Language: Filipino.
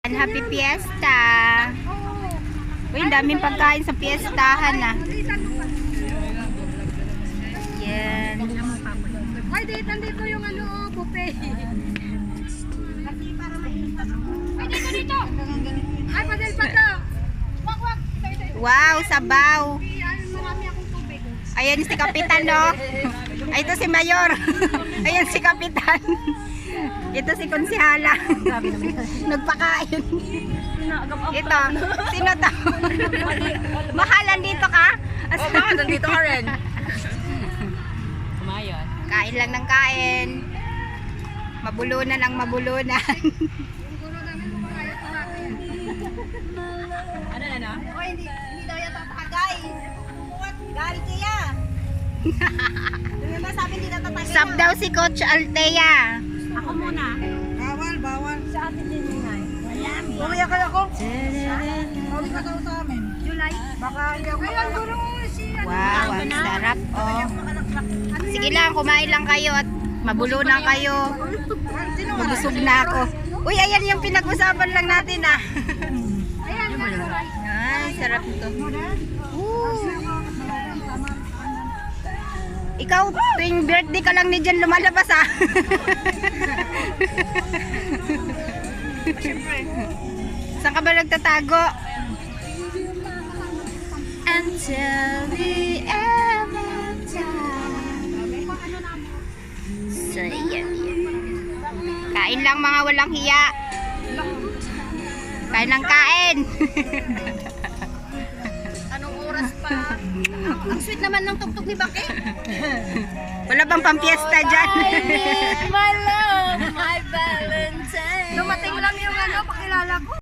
Happy Fiesta! Uy, daming pagkain sa fiestahan na. Yan. Ay, dito yung buffet. Ay, dito. Ay, padel pa to. Wag. Wow, sabaw. Marami akong tubig. Ayan si Kapitan, no? Ay, ito si Mayor. Ayan si Kapitan. Ito si Konsihala. Nagpakain. Ito, sino to? Mahalan dito ka? Baka nandito ka rin. Kumayon. Kain lang ng kain. Mabulunan ang mabulunan. Ano na no? Oy, hindi daw yata tagay. Galit siya. Hindi ba sabi hindi natatagay? Sab daw si Coach Altea. Ako muna. Bawal. Sa atin din yun ay. Mamaya kaya ako. Bawal ka daw sa amin. July. Baka hindi ako. Ayun, guro si Wow, ang sarap. Oh. Sige lang, kumain lang kayo at mabulunan kayo. Mabusog na ako. Uy, ayan yung pinag-usapan lang natin ah. Ay, sarap ito. Ikaw, tuwing birthday ka lang ni Jen lumalabas ah. Saan ka ba nagtatago? Until the end of time. So, yan. Kain lang mga walang hiya. Kain ng kain. Anong oras pa? Ang sweet naman ng tugtog ni Bake. Wala bang pampiesta dyan? My love, my Valentine. Dumating lang yung pakilala ko.